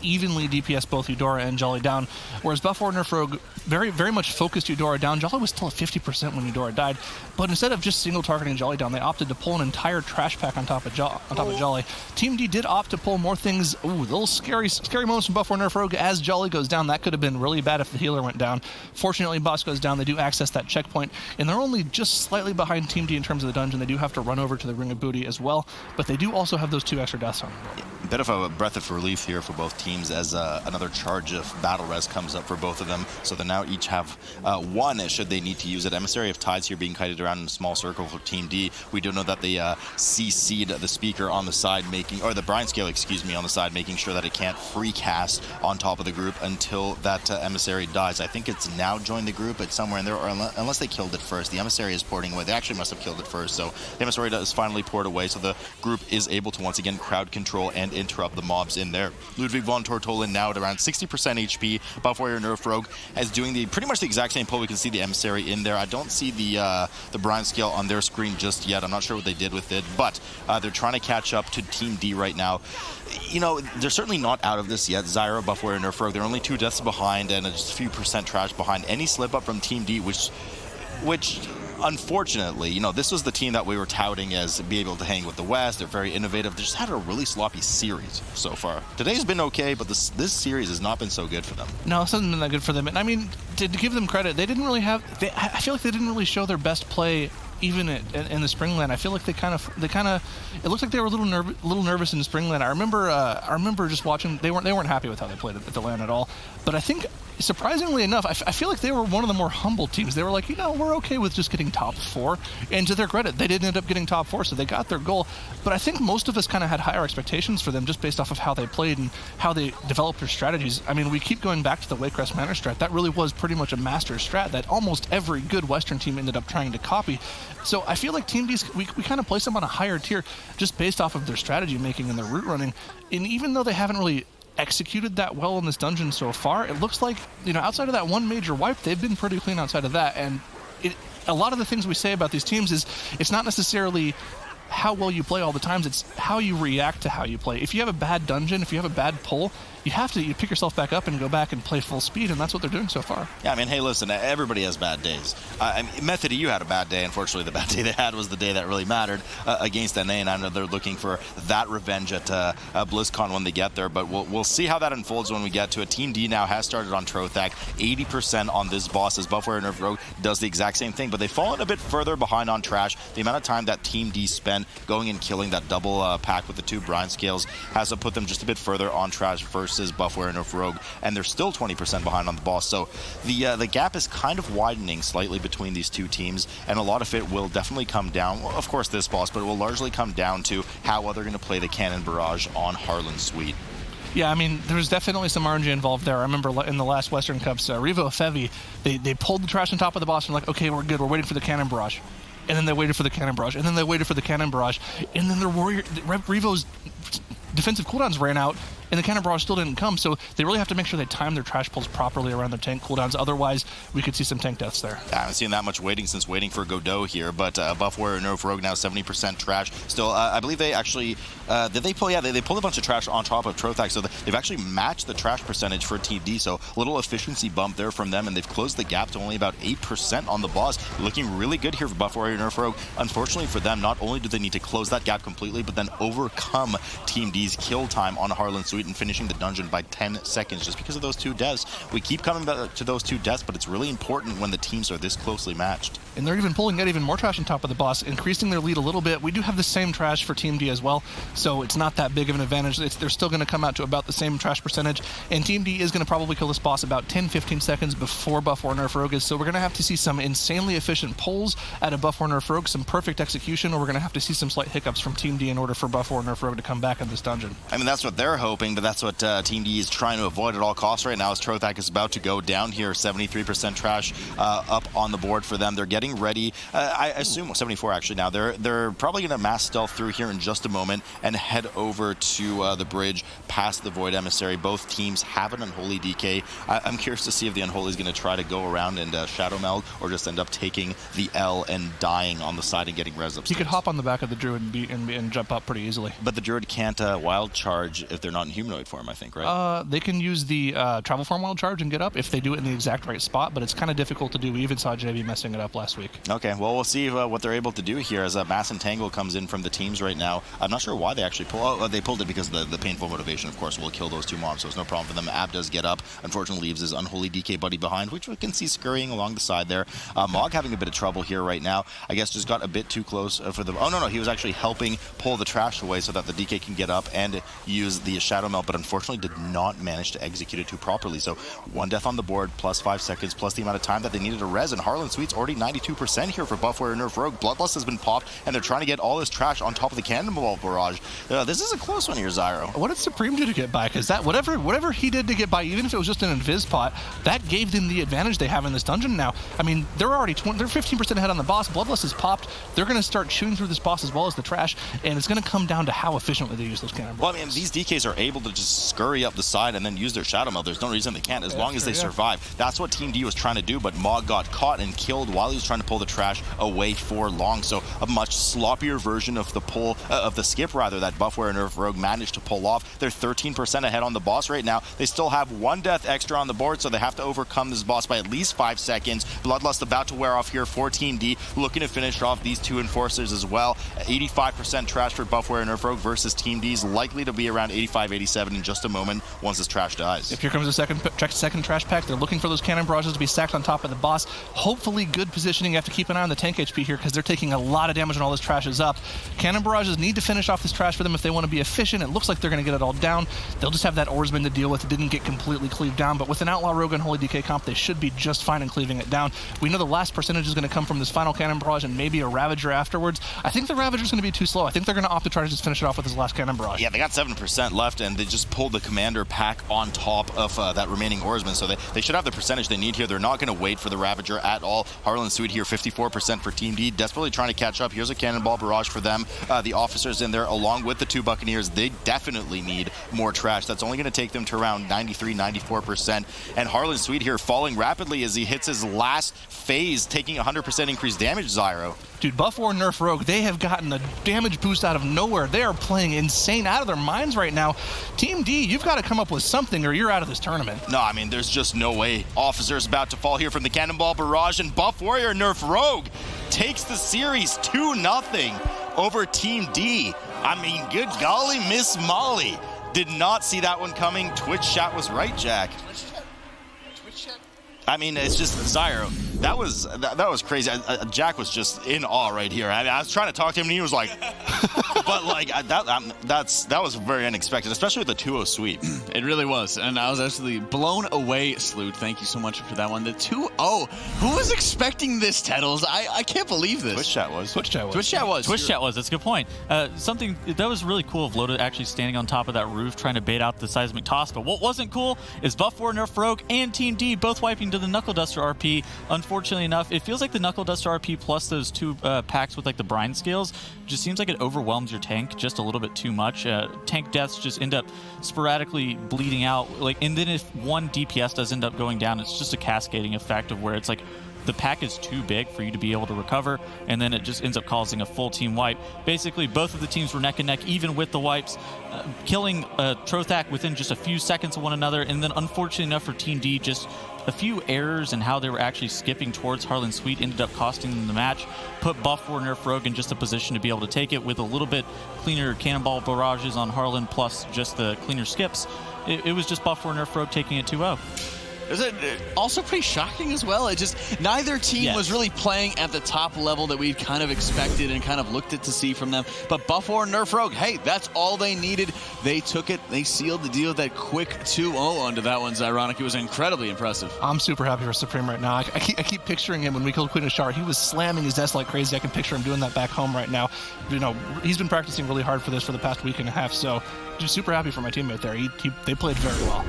evenly DPS both Eudora and Jolly down, whereas Buff Warrior Nerf Rogue very much focused Eudora down. Jolly was still at 50% when Eudora died, but instead of just single targeting Jolly down, they opted to pull an entire trash pack on top of Jolly. Team D did opt to pull more things. Ooh, little scary moments from Buff Warrior Nerf Rogue as Jolly goes down. That could have been really bad if the healer went down. Fortunately, boss goes down. They do access that checkpoint, and they're only just slightly behind Team D in terms of the dungeon. They do have to run over to the Ring of Booty as well, but they do also have those 2 extra deaths on the board. A bit of a breath of relief here for both teams as another charge of battle res comes up for both of them. So they now each have one should they need to use it. Emissary of Tides here being kited around in a small circle for Team D. We do know that they CC'd the speaker on the side or the Brine Scale, excuse me, on the side, making sure that it can't free cast on top of the group until that Emissary dies. I think it's now joined the group. It's somewhere in there, or unless they killed it first. The Emissary is porting away. They actually must have killed it first. So the Emissary is finally poured away. So the group is able to once again crowd control and interrupt the mobs in there. Ludwig von Tortola now at around 60% HP. Buff Warrior Nerf Rogue is doing pretty much the exact same pull. We can see the Emissary in there. I don't see the Brine Scale on their screen just yet. I'm not sure what they did with it, but they're trying to catch up to Team D right now. You know, they're certainly not out of this yet. Zyra, Buff Warrior Nerf Rogue, they're only 2 deaths behind and just a few percent trash behind any slip up from Team D, which unfortunately, you know, this was the team that we were touting as be able to hang with the West. They're very innovative. They just had a really sloppy series so far. Today's been okay, but this series has not been so good for them. No, it hasn't been that good for them. And I mean, to give them credit, they didn't really have. I feel like they didn't really show their best play even in the Springland. I feel like they kind of. It looks like they were a little nervous in the Springland. I remember just watching. They weren't happy with how they played at the LAN at all. But I think, surprisingly enough, I feel like they were one of the more humble teams. They were like, you know, we're okay with just getting top 4. And to their credit, they did end up getting top 4, so they got their goal. But I think most of us kind of had higher expectations for them just based off of how they played and how they developed their strategies. I mean, we keep going back to the Waycrest Manor strat. That really was pretty much a master strat that almost every good Western team ended up trying to copy. So I feel like Team D's, we kind of place them on a higher tier just based off of their strategy making and their route running. And even though they haven't really executed that well in this dungeon so far, it looks like, you know, outside of that one major wipe, they've been pretty clean outside of that. And a lot of the things we say about these teams is it's not necessarily how well you play all the times, it's how you react to how you play. If you have a bad dungeon, if you have a bad pull, you pick yourself back up and go back and play full speed, and that's what they're doing so far. Yeah, I mean, hey, listen, everybody has bad days. I mean, Methody, you had a bad day. Unfortunately, the bad day they had was the day that really mattered against NA, and I know they're looking for that revenge at BlizzCon when they get there, but we'll see how that unfolds when we get to it. Team D now has started on Trothak, 80% on this boss as Buff Warrior Nerf Rogue does the exact same thing, but they've fallen a bit further behind on Trash. The amount of time that Team D spent going and killing that double pack with the 2 Brine Scales has to put them just a bit further on Trash versus Buff Warrior Nerf Rogue, and they're still 20% behind on the boss. So the gap is kind of widening slightly between these two teams, and a lot of it will definitely come down, well, of course this boss, but it will largely come down to how well they're going to play the Cannon Barrage on Harlan Sweet. Yeah, I mean, there's definitely some RNG involved there. I remember in the last Western Cups, Revo Fevi, they pulled the Trash on top of the boss and like, okay, we're good, we're waiting for the Cannon Barrage. And then they waited for the Cannon Barrage, and then they waited for the Cannon Barrage, and then their Revo's defensive cooldowns ran out, and the Cannon Barrage still didn't come, so they really have to make sure they time their trash pulls properly around their tank cooldowns. Otherwise, we could see some tank deaths there. I haven't seen that much waiting since waiting for Godot here, but Buff Warrior Nerf Rogue now 70% trash. Still, I believe they actually, did they pull? Yeah, they pulled a bunch of trash on top of Trothak, so they've actually matched the trash percentage for Team D, so a little efficiency bump there from them, and they've closed the gap to only about 8% on the boss. Looking really good here for Buff Warrior Nerf Rogue. Unfortunately for them, not only do they need to close that gap completely, but then overcome Team D's kill time on Harlan Sweet and finishing the dungeon by 10 seconds just because of those 2 deaths. We keep coming back to those 2 deaths, but it's really important when the teams are this closely matched. And they're even pulling out even more trash on top of the boss, increasing their lead a little bit. We do have the same trash for Team D as well, so it's not that big of an advantage. They're still going to come out to about the same trash percentage, and Team D is going to probably kill this boss about 10-15 seconds before Buff Warrior Nerf Rogue is, so we're going to have to see some insanely efficient pulls out of Buff Warrior Nerf Rogue, some perfect execution, or we're going to have to see some slight hiccups from Team D in order for Buff Warrior Nerf Rogue to come back in this dungeon. I mean, that's what they're hoping, but that's what Team D is trying to avoid at all costs right now as Trothak is about to go down here. 73% trash up on the board for them. They're getting ready. I assume 74 actually now. They're probably going to mass stealth through here in just a moment and head over to the bridge past the Void Emissary. Both teams have an Unholy DK. I'm curious to see if the Unholy is going to try to go around and Shadow Meld or just end up taking the L and dying on the side and getting res upstairs. He could hop on the back of the Druid and jump up pretty easily. But the Druid can't wild charge if they're not in humanoid form, I think, right? They can use the travel form wild charge and get up if they do it in the exact right spot, but it's kind of difficult to do. We even saw JV messing it up last week. Okay, well, we'll see what they're able to do here as Mass Entangle comes in from the teams right now. I'm not sure why they actually pull. Oh, they pulled it because the painful motivation, of course, will kill those 2 mobs, so it's no problem for them. Ab does get up. Unfortunately, leaves his Unholy DK buddy behind, which we can see scurrying along the side there. Mog having a bit of trouble here right now. I guess just got a bit too close for the... Oh, no, he was actually helping pull the trash away so that the DK can get up and use the Shadow Melt, but unfortunately did not manage to execute it too properly. So 1 death on the board, plus 5 seconds, plus the amount of time that they needed to res, and Harlan Sweet's already 92% 42% here for Buff Warrior Nerf Rogue. Bloodlust has been popped, and they're trying to get all this trash on top of the Cannonball Barrage. This is a close one here, Zyro. What did Supreme do to get by? Because that whatever he did to get by, even if it was just an invis pot, that gave them the advantage they have in this dungeon now. I mean, they're already they're 15% ahead on the boss. Bloodlust is popped. They're going to start chewing through this boss as well as the trash, and it's going to come down to how efficiently they use those cannonballs. Well, I mean, these DKs are able to just scurry up the side and then use their Shadow Meld. There's no reason they can't, as long as they survive. That's what Team D was trying to do, but Mog got caught and killed while he was trying to pull the trash away for long. So a much sloppier version of the pull, of the skip rather, that Buff Warrior Nerf Rogue managed to pull off. They're 13% ahead on the boss right now. They still have 1 death extra on the board, so they have to overcome this boss by at least 5 seconds. Bloodlust about to wear off here for Team D, looking to finish off these 2 Enforcers as well. 85% trash for Buff Warrior Nerf Rogue versus Team D's, likely to be around 85-87 in just a moment once this trash dies. If here comes the second trash pack, they're looking for those cannon barrages to be stacked on top of the boss. Hopefully good positioning. You have to keep an eye on the tank HP here because they're taking a lot of damage when all this trash is up. Cannon barrages need to finish off this trash for them if they want to be efficient. It looks like they're going to get it all down. They'll just have that Oarsman to deal with. It didn't get completely cleaved down, but with an Outlaw Rogue and Holy DK comp, they should be just fine in cleaving it down. We know the last percentage is going to come from this final cannon barrage and maybe a Ravager afterwards. I think the Ravager's going to be too slow. I think they're going to opt to try to just finish it off with his last cannon barrage. Yeah, they got 7% left, and they just pulled the Commander pack on top of that remaining Oarsman, so they should have the percentage they need here. They're not going to wait for the Ravager at all. Harlan Sweet here, 54% for Team D, desperately trying to catch up. Here's a Cannonball Barrage for them. The officers in there, along with the 2 Buccaneers, they definitely need more trash. That's only going to take them to around 93-94%. And Harlan Sweet here falling rapidly as he hits his last phase, taking 100% increased damage, Zyro. Dude, Buff War Nerf Rogue, they have gotten a damage boost out of nowhere. They are playing insane out of their minds right now. Team D, you've got to come up with something or you're out of this tournament. No, I mean, there's just no way. Officers about to fall here from the Cannonball Barrage, and Buff Warrior Nerf Rogue takes the series 2-0 over Team D. I mean, good golly, Miss Molly. Did not see that one coming. Twitch chat was right, Jack. I mean, it's just Zyro. That was crazy. Jack was just in awe right here. I was trying to talk to him, and he was like, but like that was very unexpected, especially with the 2-0 sweep. It really was, and I was actually blown away. Sloot, thank you so much for that one. The 2-0. Who was expecting this, Tettles? I can't believe this. Twitch chat was. Twitch chat was. That's a good point. Something that was really cool of Loda actually standing on top of that roof trying to bait out the seismic toss. But what wasn't cool is Buff War Nerf Rogue and Team D both wiping to the Knuckle Duster RP. Unfortunately enough, it feels like the Knuckle Duster RP plus those 2 packs with like the brine scales just seems like it overwhelms your tank just a little bit too much. Tank deaths just end up sporadically bleeding out, and then if one DPS does end up going down, it's just a cascading effect of where it's like the pack is too big for you to be able to recover, and then it just ends up causing a full team wipe. Basically, both of the teams were neck and neck, even with the wipes, killing Trothak within just a few seconds of one another, and then unfortunately enough for Team D, just a few errors in how they were actually skipping towards Harlan Sweet ended up costing them the match, put Buff War Nerf Rogue in just a position to be able to take it with a little bit cleaner Cannonball Barrages on Harlan plus just the cleaner skips. It was just Buff War Nerf Rogue taking it 2-0. Is it also pretty shocking as well? It just, neither team was really playing at the top level that we'd kind of expected and kind of looked at to see from them. But Buff War Nerf Rogue, hey, that's all they needed. They took it. They sealed the deal with that quick 2-0 onto that one. Ironic. It was incredibly impressive. I'm super happy for Supreme right now. I keep picturing him when we killed Queen Ashara. He was slamming his desk like crazy. I can picture him doing that back home right now. You know, he's been practicing really hard for this for the past week and a half. So just super happy for my teammate there. They played very well.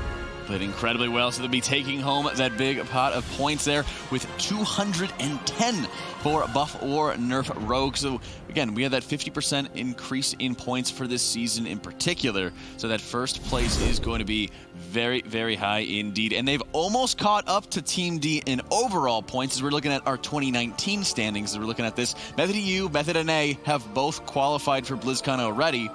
Played incredibly well, so they'll be taking home that big pot of points there with 210 for Buff War Nerf Rogue. So again, we have that 50% increase in points for this season in particular. So that first place is going to be very, very high indeed. And they've almost caught up to Team D in overall points as we're looking at our 2019 standings. As we're looking at this, Method EU, Method NA have both qualified for BlizzCon already.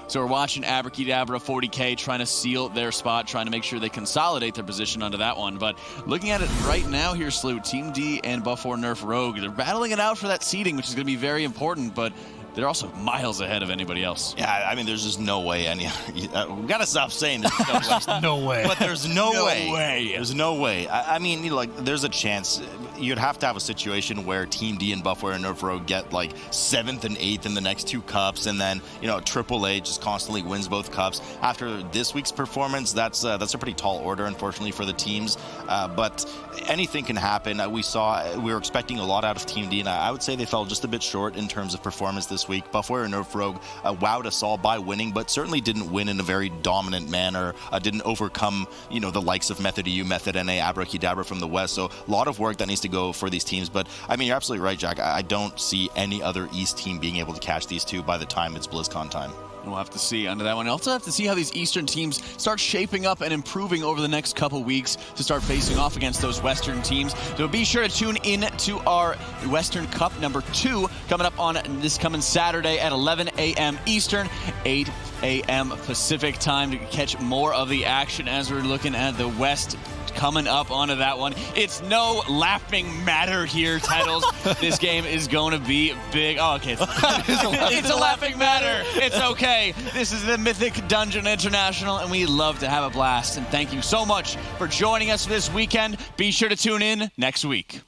So we're watching Abracadabra 40K trying to seal their spot, trying to make sure they consolidate their position onto that one. But looking at it right now here, Sloot, Team D and Buff War Nerf Rogue, they're battling it out for that seeding, which is going to be very important. But they're also miles ahead of anybody else. Yeah, I mean, there's just no way any. We gotta stop saying there's no way. No way. But there's no way. way. There's no way. I mean, there's a chance. You'd have to have a situation where Team D and Buffalo and Nerf Rogue get like 7th and 8th in the next 2 cups, and then AAA just constantly wins both cups. After this week's performance, that's a pretty tall order, unfortunately, for the teams. But anything can happen. We were expecting a lot out of Team D, and I would say they fell just a bit short in terms of performance this week. Buffalo and Nerf Rogue wowed us all by winning, but certainly didn't win in a very dominant manner. Didn't overcome the likes of Method EU, Method NA, Abracadabra from the West. So a lot of work that needs to go for these teams. But I mean, you're absolutely right, Jack. I don't see any other East team being able to catch these two by the time it's BlizzCon time. We'll have to see under that one. We'll also have to see how these Eastern teams start shaping up and improving over the next couple weeks to start facing off against those Western teams. So be sure to tune in to our Western Cup number 2 coming up on this coming Saturday at 11 a.m. Eastern, 8 a.m. Pacific time to catch more of the action as we're looking at the West coming up onto that one. It's no laughing matter here, titles. This game is going to be big. Oh, okay. It's a laughing matter. It's okay. This is the Mythic Dungeon International, and we love to have a blast. And thank you so much for joining us this weekend. Be sure to tune in next week.